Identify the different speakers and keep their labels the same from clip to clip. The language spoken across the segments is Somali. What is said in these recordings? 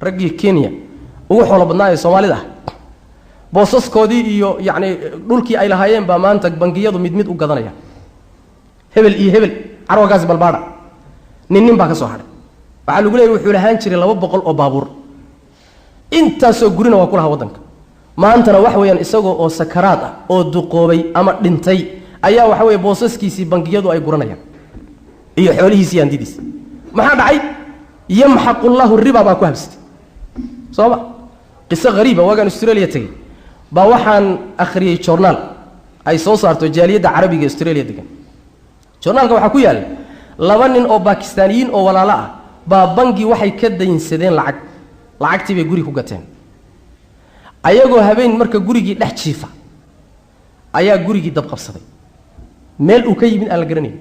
Speaker 1: raggii Kenya ugu xoolo badnaa ee Soomaalida boosaskoodii iyo yacni dhulkii ay lahaayeen baa maanta bangiyadu mid mid u gadanaya hebel iyo hebel carwagaas balbaadha nin baa ka soo hadhay waxa lagu leeyahay wuxuu lahaan jiray 200 oo baabuur intaasoo gurina waa ku lahaa wadanka maantana wax weeyaan isagoo oo sakaraad ah oo duqoobay ama dhintay ayaa waxa weeye boosaskiisii bangiyadu ay guranayaan iyo xoolihiisii handidiis maxaa dhacay yamhaqullahu riba baa ku habsatay sababa qisa qariiba waagan Australia tagay baa waxaan akhriyay journal ay soo saarto jaaliyadda carabiga Australia degan journalka waxa ku yaal laba nin oo Pakistaaniyiin oo walaalo ah baa bangi waxay ka daynsadeen lacagtii bay guri ku gateen ayagoo habeen marka gurigii dhex jiifa ayaa gurigii dab qabsaday meel uu ka yimid aan la garanayn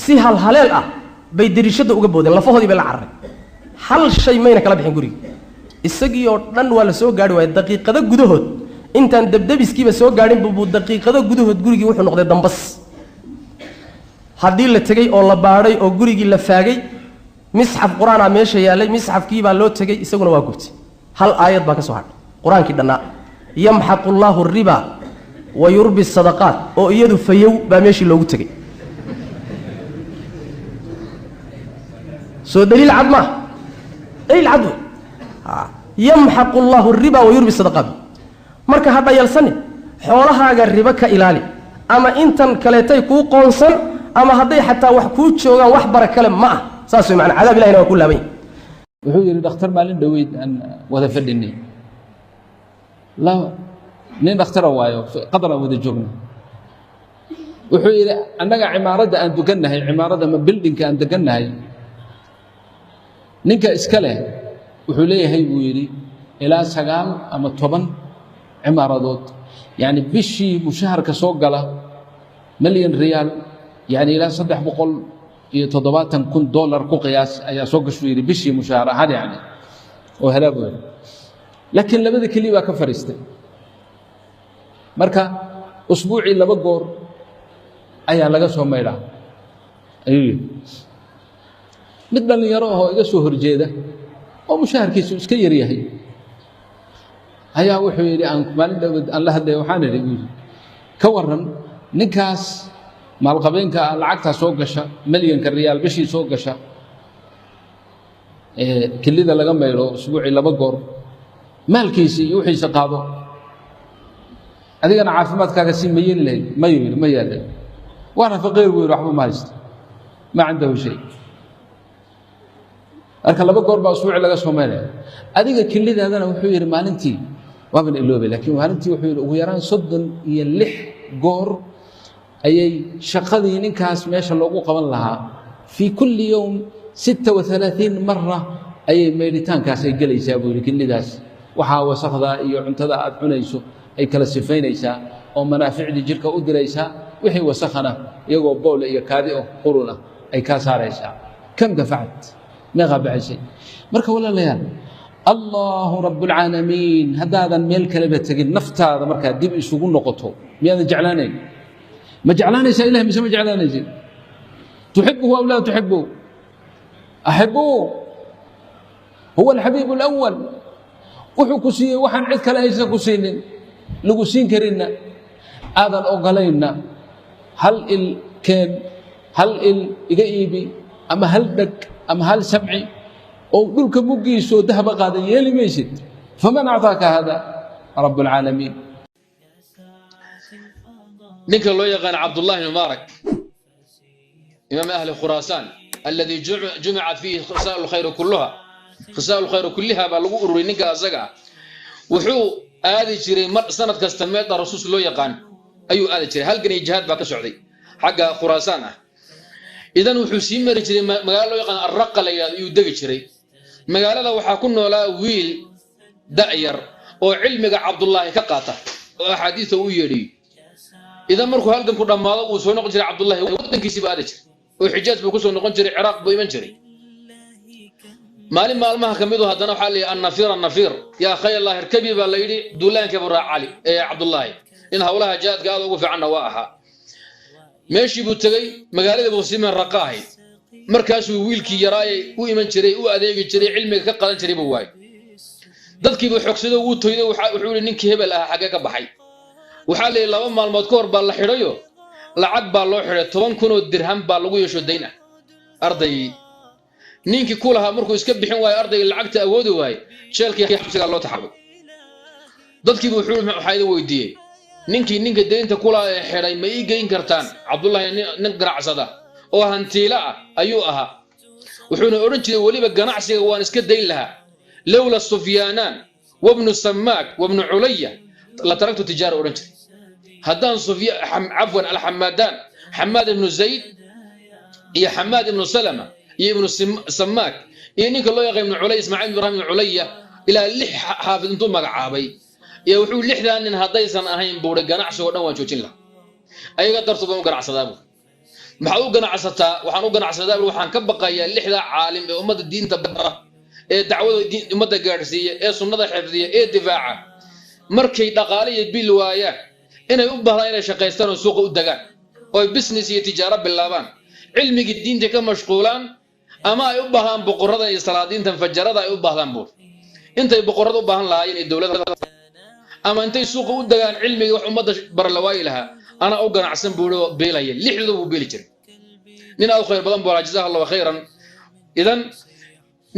Speaker 1: si halhaleel ah bay dirishada uga boodeen lafahoodii bay la cararay hal shay mayna kala bixin gurigii isagii oo dhan waa la soo gaari waayay daqiiqado gudahood intaan dabdabiskiiba soo gaadhin buu daqiiqado gudahood gurigii wuxuu noqday dambas haddii la tegay oo la baadhay oo gurigii la faagay misxaf quraan ah meesha yaalay misxafkii baa loo tegay isaguna waa gubtay hal aayad baa ka soo hadhay quraankii dhanaa yamhaqullahu riba wa yurbi sadaqaat oo iyadu fayow baa meeshii loogu tegay soo daliil cad ma daliil cad yamhaqullahu riba wa yurbi sadaqaat marka hadda yalsani xoolahaaga riba ka ilaali ama intan kaleetay ku qoonsan ama hadday xataa wax ku joogan wax barakale ma ah saasoo macna cadaab ilaahina waa ku laabay
Speaker 2: wuxuu yiri dhakhtar maalin dhaweyd aan wada fadhinay la nin dhakhtar waayo qadar wada joogna wuxuu yiri annaga cimaarada aan duganahay cimaarada ma buildingka aan deganahay ninka iska leh wuxuu leeyahay buu yiri ilaa 9 ama 10 cimaaradood yani bishii mushaharka soo gala milyan riyaal يعني إلى 370,000 دولار كقياس أي سوق شويري بشي مشاهرة هذا يعني وهلا بقول لكن لما ذيك اللي بقى فريستي مركا أسبوعي لما بقول أي على جسوا ميلا أيه مثل اللي يروه إذا سهر جيدة أو مشاهر كيس كيري هي هيا وحويري أنك ما ندود الله هذا يوحنا يقول كورن نكاس maalqabeenka lacagta soo gasha milyan riyaal bishii soo gasha kilida laga meelo usbuuci laba goor maalkiisi iyo wixii shaqaado adigana caafimaadkaaga si ma yeelay ma yeelay waana faqiir weey waxba ma haysto ma عنده shay arka laba goor baa usbuuci laga soo meelay adiga kilidaadana wuxuu yiri maalintii waaban iloobay laakiin maalintii wuxuu yiri ugu yaraan 36 goor ayay shaqadii ninkaas meesha loogu qaban lahaa fi kulli yawm 36 marra ayay meelitaankaas ay galaysaa buu kilidaas waxa wasaqda iyo cuntada aad cunayso ay kala sifaynaysaa oo manaaficdi jirka u diraysaa wixii wasaqana iyagoo bool iyo kaadi oo quruna ay ka saaraysaa kam dafacad ma qabacay marka walaalayaal الله رب العالمين هذا ميل كلمه تجي نفtaada marka dib isugu noqoto miyaad jeclaanay ما جعلاني شيء إله مش ما جعلاني شيء تحبه أو لا تحبه أحبوه هو الحبيب الأول وحكسي وحن عدك لا يسكسين لقسين كرينا هذا الأقلينا هل كان هل إيجابي أما هل دك أما هل سمعي أو دولك مقيسو ذهب قادة يلي ميشد فمن أعطاك هذا رب العالمين
Speaker 3: نك الله يغنى عبد الله بن مبارك إمام أهل خراسان الذي جمعت فيه خصال الخير كلها خصال الخير كلها بلغوا أروري نك أزجع وحو هذه شيء سنة كاستميت الرسول الله يغنى أيو هذا شيء هل كان جهاد باك سعودي حق خراسان إذا وحو سيمر شيء مقال الله يغنى الرقة اللي يدق شيء مقال الله وحكون ولا ويل دائر وعلمك عبد الله كقاطع وحديثه ويري إذا مركو هالكن كنا ما وسوي نقول جري عبد الله ودن كيسي بادج وحجاز بكسو نقول جري عراق بيمن جري مالي ما كميدو هذا حالي النفير يا خي الله اركبي بالليلي دولان كبر علي يا عبد الله إن هؤلاء جاد قالوا وقف عنا واها ماشي بوتغي مقالة بوسيم الرقاهي markaasuu wiilkii yaraay u iman jiray u adeegi jiray cilmiga ka qadan jiray buu waay dadkii buu xogsado uu tooyday wuxuu yiri ninkii hebel ah xagee ka baxay waxa la 2 maalmood ka hor baa la xidhayo lacag baa loo xidhay 10,000 oo dirham baa lagu yeesho deyn ah arday ninkii ku lahaa markuu iska bixin waayo ardayga lacagta awoodi waay jeelkii xabsiga loo taxabay dadkii wuxuu waxay weydiiyay ninka deynta ku lahaa xidhay ma ii geyn kartaan Abdullah nin ganacsada oo hantiila ah ayuu ahaa wuxuuna oran jiray waliba ganacsiga waan iska deyn lahaa lawla Sufyaanan wa ibn Sammak wa ibn Ulayya la taraktu tijara oran jiray haddaan عفوا الحمادان حماد بن زيد يا حماد بن سلمة يا ابن سماك يا نيك الله يا ابن علي اسماعيل ابراهيم بن عليا الى لح حافظ انتم مقعابي يا وحو لحدان ان هدaysan ahayn buura ganacsi oo dhan waan joojin la ayaga dartuba u ganacsadaan maxaa u ganacsataa waxaan u ganacsadaa waxaan ka baqayaa lixda caalim ee ummada diinta bara ee dacwada ummada gaarsiiya ee sunnada xifdiya ee difaaca markay dhaqaaliye bil waayaan inay u baahdaan inay shaqeystaan oo suuqa u dagaan oo business iyo tijaaro bilaabaan cilmiga diinta ka mashquulaan ama ay u baahdaan boqorada iyo salaadiinta fajarada ay u baahdaan buur intay boqorada u baahan lahaayeen ee dawladda ama intay suuqa u dagaan cilmiga wax ummada bar la waay laha ana u ganacsan buuro beelaya lixdu buu beeli jiray nin aad khayr badan buu jazakallahu khayran idan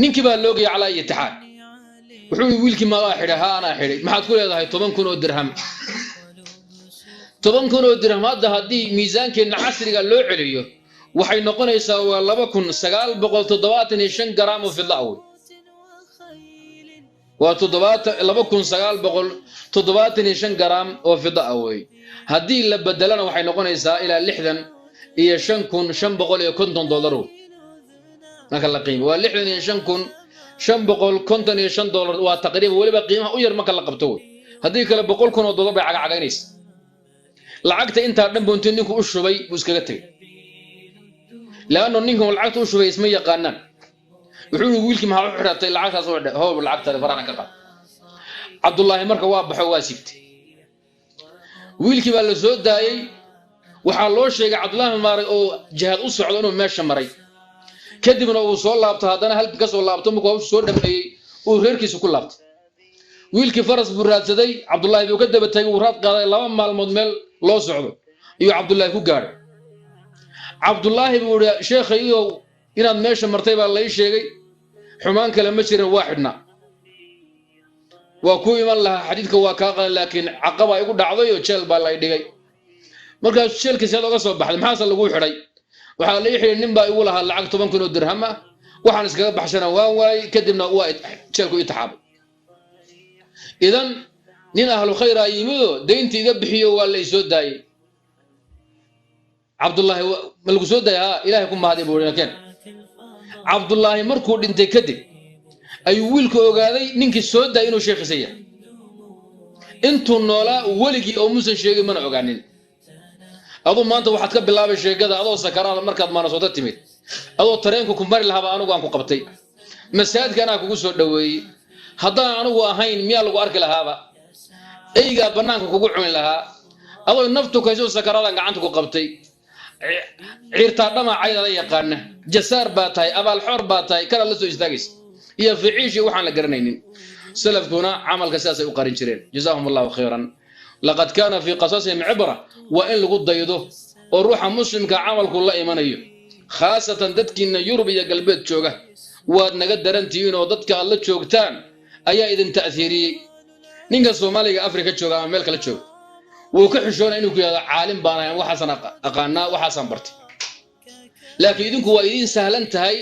Speaker 3: ninkii baa loogay calaa itixaad wuxuu wiilkii ma xidhaha ana xidhay maxaad ku leedahay 10,000 oo dirham 10,000 oo dirham hadda hadii miisaankeena casriga loo celiyo waxay noqonaysaa waa 2,975 gram oo fidda ah waa 2,975 gram oo fidda ah hadii la bedelana waxay noqonaysaa ilaa 65,550 marka la qiimo waa 65,555 waa taqriiban waliba qiimaha u yar marka la qabto hadii kale 100,000 oo dollar bay cagaynaysaa lacagta inta dhan buu ninku u shubay buu iskaga tagay laano ninku lacagta u shubay isma yaqaanaan wuxuu wiilkii ma wuxuu xiraatay lacagtaas oo hoob lacagta farana ka qad Abdullah marka waa baxo waa sigtay wiilkii baa la soo daayay waxa loo sheegay Abdullah maaray oo jihad u socdo inuu meesha maray kadibna uu soo laabto hadana halka ka soo laabto markuu soo dhameeyay uu reerkiisa ku laabtay wiilkii faras buu raadsaday Abdullah uu ka daba tagay uu raad qaaday 2 maalmood meel loo socdo iyo Abdullah ku gaaray Abdullah buu sheekhayo inaad meesha martay baa la sheegay xumaan kale ma jirin waaxidna waa ku iman laha xadiidka waa ka qala laakiin aqaba igu dhacday oo jeel baa la dhigay markaas jeelka sida uga soo baxday maxaa lagu xidhay waxa la xidhay nin baa igu lahaa lacag 10,000 oo dirham ah waxaan iskaga baxsana waan waay kadibna waa jeelku itaxaabay idan nin ahlu khayr ayimido deynti iga bixiyo waa la soo daayay Abdullah malku soo daayay ilaahay ku mahadi buu laakiin Abdullah markuu dhintay kadib ayuu wiilku ogaaday ninkii soo daayay inuu sheekhiisa yahay intuu noolaa waligii oo musan sheegay mana ogaanin adoo maanta waxaad ka bilaabay sheegada adoo sakaraada markaad maanasoota timid adoo tareenku ku mari lahaa anigu aan ku qabtay masaajidka ana kugu soo dhaweeyay haddaan anigu ahayn miyaa lagu arki lahaaba eyga banaanka kugu cun lahaa adoo naftu kaysoo sakaraada gacanta ku qabtay ciirta dhama caydada yaqaana jasaar baa tahay abaal xor baa tahay kala la soo istaagis iyo fiici waxaan la garanaynin salafkuna amalka saasay u qarin jireen jazaahumullahu khayran laqad kana fi qasasihim ibra wa in lagu daydo oo ruuxa muslimka amalku la imanayo khaasatan dadkiina Yurub iyo galbeed jooga waad naga darantiin oo dadka alla joogtaan ayaa idin ta'thiriyay ninka Soomaaliga Afrika jooga ama meel kale jooga wuu ka xishoonaa inuu ku yaado caalim baanayaan waxaasan aqaanaa waxaasan bartay laakiin idinku waa idin sahlan tahay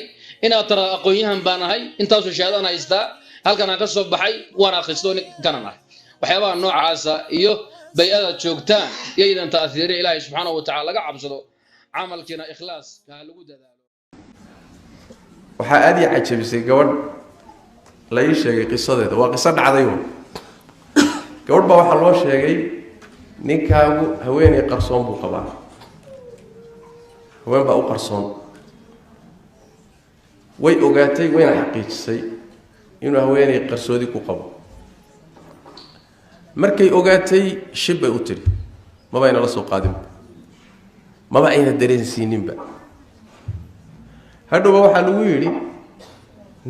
Speaker 3: inaad tara aqoonyahan baanahay intaas oo shahaadana haystaa halkan aan ka soo baxay waan akhristo kanan ah waxyaabaha noocaasa iyo bay'ada joogtaan iyo idan ta'thiriin Ilaahay subhanahu wa ta'ala laga cabsado amalkiina ikhlaas ka lagu dadaalo
Speaker 4: waxa aad i cajabisay gabadh la ii sheegay qisadeeda waa qisad dhacday gabadh baa waxa loo sheegay ninkaagu haweeney qarsoon buu qabaa haween baa u qarsoon way ogaatay wayna xaqiijisay inuu haweeney qarsoodi ku qabo markay ogaatay shib ay u tiri maba ayna la soo qaadin maba ayna dareensiininba hadhowba waxaa lagu yidhi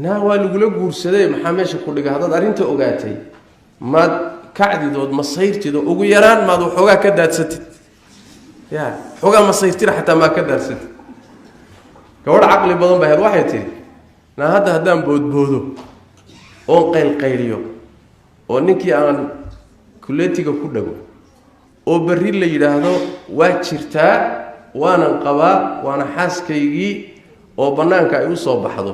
Speaker 4: naa waa lagula guursaday maxaa meesha ku dhiga haddaad arrinta ogaatay maad kacdidood masayrtido ugu yaraan maad waxoogaa ka daadsatid ya waxoogaa masayrtida xataa maad ka daadsatid gabadh caqli badan bay ahayd waxay tihi naa hadda haddaan boodboodo oon qaylqayliyo oo ninkii aan kuleetiga ku dhago oo berri la yidhaahdo waa jirtaa waanan qabaa waana xaaskaygii oo bannaanka ay u soo baxdo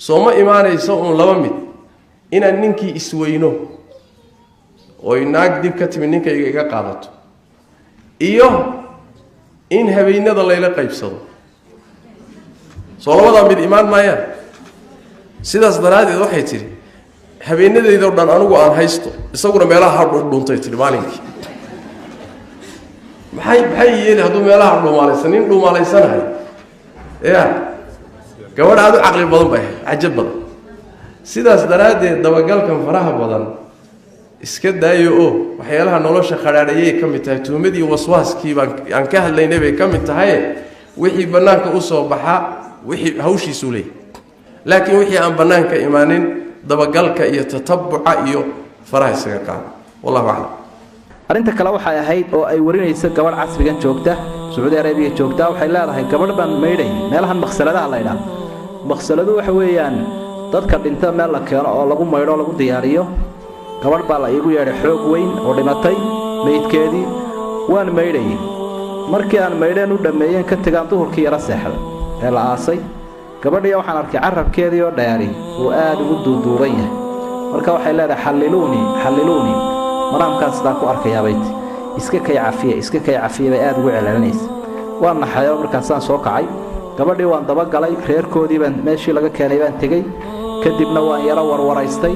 Speaker 4: soo ma imaanayso uun laba mid inaan ninkii isweyno oy naag dib ka timid ninkayga iga qaadato iyo in habeenada layla qaybsado soo labadaa mid imaan maayaan sidaas daraaddeed waxay tidhi habeenadeydao dhan anigu aan haysto isaguna meelaha hadhuntay tidhi maalinkii maxay yeeli hadduu meelaha dhuumaalaysan nin dhuumaalaysanahay ya gabadh aada u caqli badan bay ahayd cajab badan sidaas daraaddeed dabagalkan faraha badan iska daayo oo waxyaalaha nolosha qadhaadhayay ka mid tahay tuhmadii waswaaskii aan ka hadlaynay bay ka mid tahay wixii bannaanka u soo baxa wixii hawshiisuu leeyahy laakiin wixii aan bannaanka imaanin dabagalka iyo tatabuca iyo faraha isaga qaada wallahu aclam
Speaker 5: arrinta kale waxay ahayd oo ay warinayso gabadh casrigan joogta sacuudi arabiya joogta waxay leedahay gabadh baan maydhay meelahan maqsaladaha la ydhaah maqsaladu waxa weeyaan dadka dhinta meel la keeno oo lagu maydho lagu diyaariyo gabadh baa la iigu yeedhay xoog weyn oo dhimatay meydkeedii waan maydhayay markii aan maydheen u dhammeeyeen ka tegaan duhurkii yara seexda ee la aasay gabadhiya waxaan arkay carabkeedii oo dheeri uu aad ugu duuduuban yahay marka waxay leedahay xalliluunii manaamkaan sidaan ku arkayaabay iska kay cafiye bay aad ugu celcelinaysa waan naxayoo markaasaan soo kacay gabadhii waan dabagalay reerkoodii baan meeshii laga keenay baan tegey kadibna waan yaro warwaraystay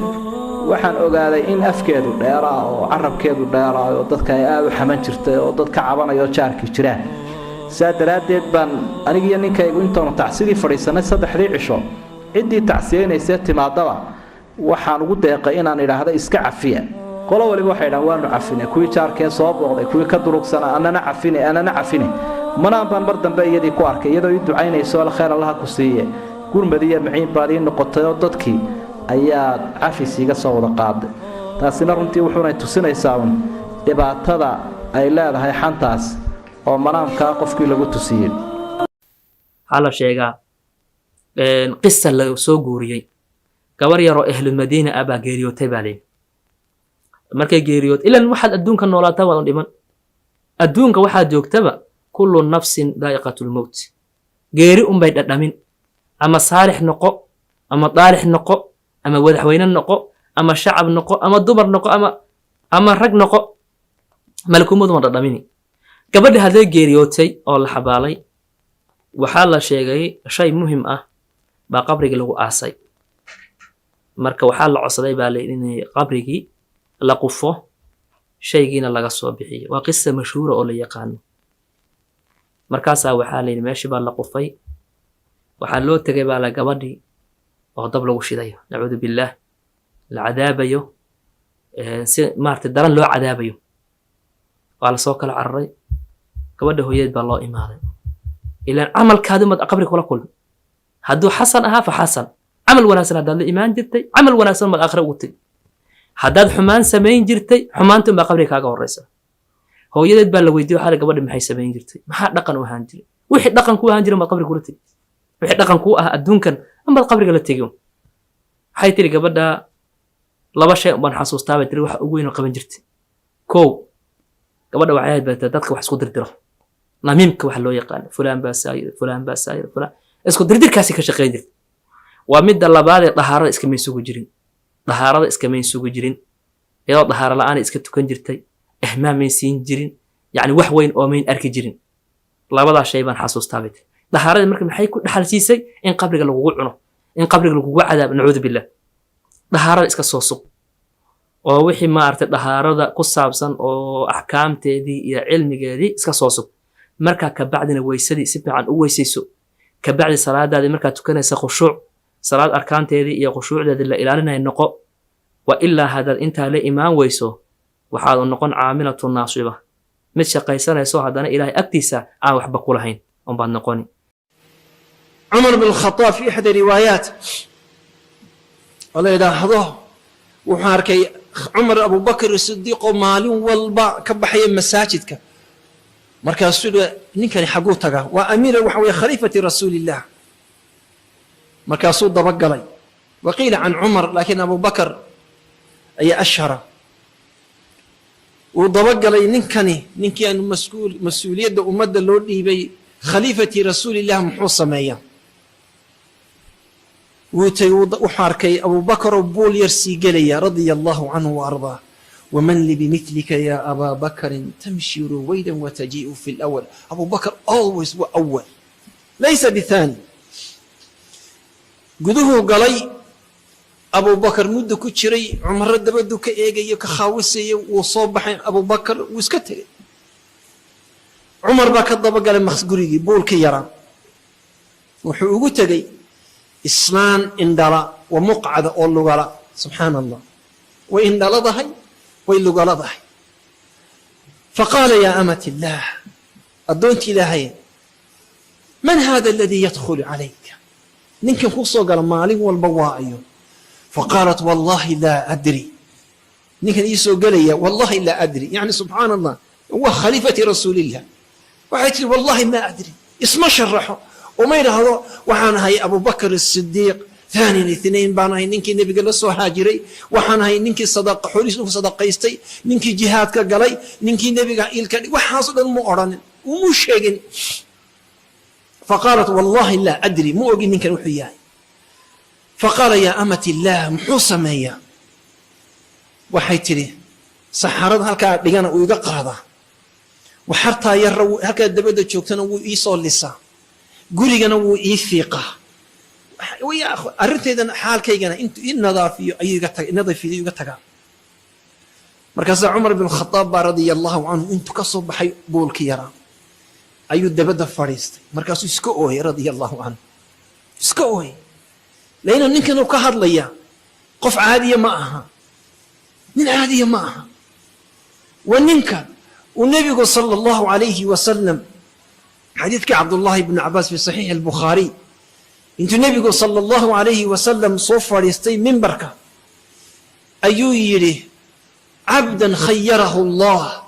Speaker 5: waxaan ogaaday in afkeedu dheeraa oo carabkeedu dheeraa oo dadka ay aad u xaman jirtay oo dad ka cabanayo jaarkii jiraan saa daraaddeed baan anigiiyo ninkaygu intaanu tacsidii fadhiisannay 3 cisho ciddii tacsiyeynaysee timaadaba waxaan ugu deeqay inaan idhaahdo iska cafiya qolo waliba waxay dhahan waanu cafine kuwii jaarkee soo booqday kuwii ka durugsanaa annana cafine manaan baan mar dambe iyadii ku arkay iyadoo ii ducaynayso al khayr allaha ku siiye gurmadiiyo maciin baad ii noqotay oo dadkii ayaa cafis iga soo wada qaaday taasina runtii wuxuunay tusinaysaa un dhibaatada ay leedahay xantaas oo manaamkaa qofkii lagu tusiyey
Speaker 6: waxaa la sheegaa qisa la soo guuriyey gabar yaroo ahlulmadiina ah baa geeriyootay baa leeyi markay geeriyood ilan waxaad adduunka noolaataa waadan dhiman adduunka waxaad joogtaba kullu nafsin daa'iqatulmowt geeri unbay dhadhamin ama saalix noqo ama daalix noqo ama madaxweyne noqo ama shacab noqo ama dumar noqo ama rag noqo malakumadu ma dhadhamini gabadhi hadday geeriyootay oo la xabaalay waxaa la sheegay shay muhim ah baa qabrigii lagu aasay marka waxaa la codsaday baa la inay qabrigii la qufo shaygiina laga soo bixiyo waa qisa mashhuura oo la yaqaano markaasaa waxaa la yidhi meeshii baa la qufay waxaa loo tegay baa la gabadhii oo dab lagu shidayo nacuudu billaah la cadaabayo si maaragtay daran loo cadaabayo waa la soo kala cararay gabadha hooyadeed baa loo imaaday ilaan camalkaadi mad qabri kula kulmi hadduu xasan ahaa fa xasan camal wanaagsan haddaad la imaan jirtay camal wanaagsan mad aakhira ugu tegi haddaad xumaan samayn jirtay xumaanta unbaa qabriga kaaga horreysa hooyadeed baa la weydiiyey waxaa gabadha maxay samayn jirtay maxaa dhaqan u ahaan jiray wixii dhaqan kuu ahaan jiray maad qabriga kula tegi wixii dhaqan kuu ah adduunkan amaad qabriga la tegi waxay tiri gabadha 2 shay baan xasuustaa bay tiri waxa ugu weyn oo qaban jirtay kow gabadha waxay ahayd bay dadka wax isku dirdiro namiimka waxa loo yaqaan fulaan baa saayir fulaan isku dirdirkaasi ka shaqeyn jirtay waa midda labaad ee dahaarada iska may sugu jirin iyadoo dahaaro la'aan iska tukan jirtay ihmaam may siin jirin yani wax weyn oo mayn arki jirin labadaa shay baan xasuustaa bay tiri dahaarada marka maxay ku dhaxal siisay in qabriga lagugu cuno in qabriga lagugu cadaabo nacuudu billah dahaarada iska soo suq oo wixii maartay dahaarada ku saabsan oo ahkaamteedii iyo cilmigeedii iska soo suq marka ka bacdina weysadii si fiican u weysayso ka bacdi salaadaadii marka tukanaysa khushuuc salaad arkaanteedii iyo khushuucdeedii la ilaalinayo noqo wa ilaa hadal inta la imaan weyso waxaad noqon caamilatu naasiba mid shaqaysanayso hadana ilaahay agtiisa aan waxba ku lahayn on baad noqoni
Speaker 7: عمر بن الخطاب في إحدى روايات الله يلاحظه وحاركي عمر أبو بكر الصديق ومالين والبا كبحي مساجدك مركز سورة نكني حقوتك وأمير وحوي خليفة رسول الله مركز صوت بقلي وقيل عن عمر لكن أبو بكر أي أشهر وضبقلي نكني أن مسؤولية أمد اللوري بي خليفة رسول الله محوصة مايا وحاركي أبو بكر وبول يرسي قليا رضي الله عنه وأرضاه ومن لي بمثلك يا أبا بكر تمشي رويدا وتجيء في الأول أبو بكر always وأول ليس بثاني قدوه قلي أبو بكر مدو كتشري عمر الدبدو كإيجي كخاوسي وصوبح أبو بكر وسكتري عمر باك الضبق قال مخسقري بول كيرا وحقوق تجي إسلام إندلا ومقعد أولو قال سبحان الله وإن لضحي وإن قال ضحي فقال يا أمة الله أدونت إلهي من هذا الذي يدخل عليك نمكن خصوصا قال مالي والبوائي فقالت والله لا أدري نمكن يسوع قال والله لا أدري يعني سبحان الله هو خليفة رسول الله وعيت والله ما أدري اسم شرحه وما يرى وحان هاي أبو بكر الصديق ثاني الاثنين بانا هاي ننكي النبي قال له هاجري وحان هاي ننكي صدق حوليس صدق يستي ننكي جهاد كقلي ننكي النبي قال إلك وحاصل المؤرن ومش هيجن فقالت والله لا أدري مو أجي ننكي وحياي فقال يا أمة الله محوصة ميا وحيتري سحرت هالكا بيجانا ويقرضها وحرتها يرو هكذا دبده شوكتنا ويصل لسا قولي أنا ويثيقه ويا أخو أردت إذا حال كيجنا أنت النظافي أي جتك النظافي دي جتك مركز عمر بن الخطاب رضي الله عنه أنت كصب حي بول كيرا أيو دبده فريست مركز سكوي رضي الله عنه سكوي لأنه نمكن وكهر ليا قف عادية معها من عادية معها وننك والنبي صلى الله عليه وسلم حديث عبد الله بن عباس في صحيح البخاري انت النبي صلى الله عليه وسلم صفر يستي منبرك أيو يري عبدا خيره الله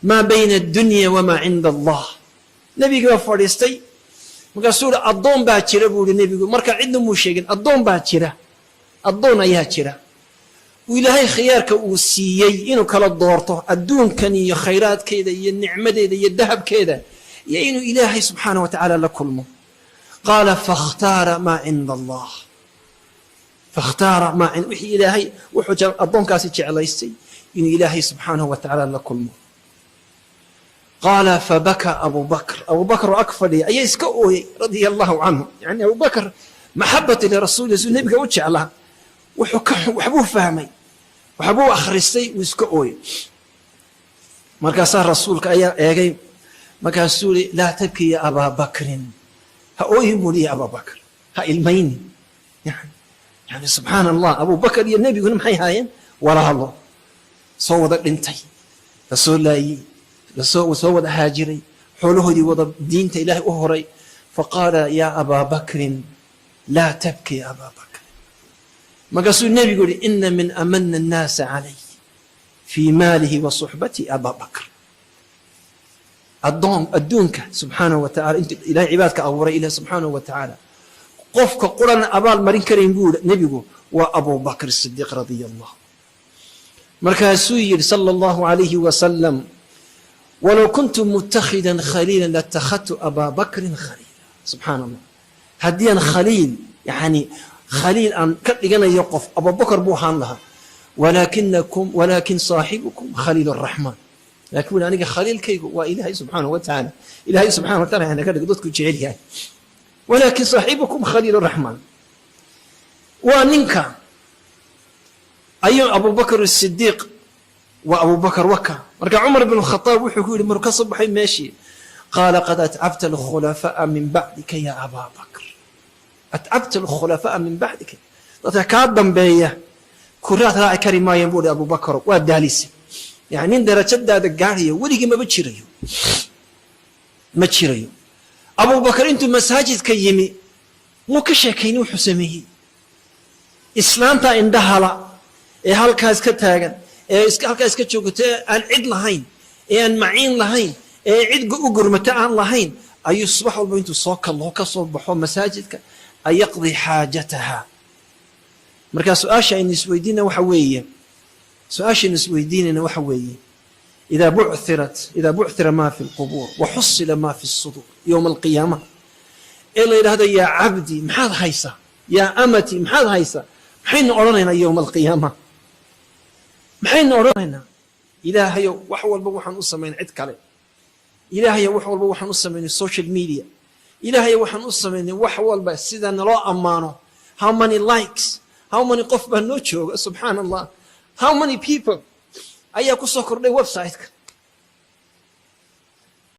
Speaker 7: ما بين الدنيا وما عند الله نبي صفر يستي مقصود الضون باكرة بقول النبي مركا عندهم مشيئين الضون باكرة الضون أيها وإلهي خيارك وسيي إنه كلا دورته الدون كان يا خيرات كذا يا النعمة كذا يا الذهب كذا يا إنه إلهي سبحانه وتعالى لكلمه قال فاختار ما عند الله فاختار ما عند وحي إلهي وحجر الضون كاسيتش على يستي إنه إلهي سبحانه وتعالى لكلمه قال فبكى أبو بكر أكفر أي يسكوه رضي الله عنه يعني أبو بكر محبة لرسول الله النبي وجه الله وحبوه فهمي وحبوه أخرستي ويسكوه مركز رسولك أيها مركز سوري لا تبكي يا أبا بكر هأوهم لي أبا بكر هإلميني يعني سبحان الله أبو بكر يا النبي يقول محي هاين وراء الله صوت انتي رسول الله وصوت هاجري حوله دي وضع دينة إلهي أهري فقال يا أبا بكر لا تبكي يا أبا بكر ما قصوا النبي يقول إن من أمن الناس علي في ماله وصحبتي أبا بكر الدونك سبحانه وتعالى أنت إلهي عبادك أوري إله سبحانه وتعالى قفك قرآن أبا المرين كريم يقول النبي يقول وأبو بكر الصديق رضي الله مركز سوير صلى الله عليه وسلم ولو كنت متخذا خليلا لاتخذت أبا بكر خليلا سبحان الله هديا خليل يعني خليل أن كتلقنا يقف أبو بكر بوحان لها ولكن صاحبكم خليل الرحمن لكن أنا خليل كيكو وإلهي سبحانه وتعالى إلهي سبحانه وتعالى يعني كده قدوتكم جعلي يعني ولكن صاحبكم خليل الرحمن وننك أيها أبو بكر الصديق وأبو بكر وكا مركا عمر بن الخطاب وحكوا لي مركا صبحي ماشي قال قد أتعبت الخلفاء من بعدك يا أبا بكر أتعبت الخلفاء من بعدك تتكادم بيا كرات راعي كريما ينبول أبو بكر والداليسي يعني إن درجة هذا قارية ولقي ما بتشيريو أبو بكر أنتم مساجد كيمي muu ka sheekayni wuxuu sameeyey islaanta indhahala ee halkaas ka taagan ee halkaas ka joogata aan cid lahayn ee aan maciin lahayn ee cid u gurmata aan lahayn ayuu subax walba intuu soo kaloo ka soo baxo masaajidka ay yaqdi xaajataha marka su-aasha aynu isweydiinana waxa weeye su-aashaynu isweydiinayna waxa weeye إذا بعثر ما في القبور وحصل ما في الصدور يوم القيامة إلا هذا يا عبدي محاد هيسا يا أمتي محاد هيسا محين أرانينا يوم القيامة محين أرانينا إلهي وحول بوحا نصا من عدك عليه إلهي وحول بوحا نصا من السوشيال ميديا إلهي وحا نصا من وحول بس إذا نرى أمانه how many likes how many قف بنوتشو سبحان الله how many people ayaa ku soo kordhay website-ka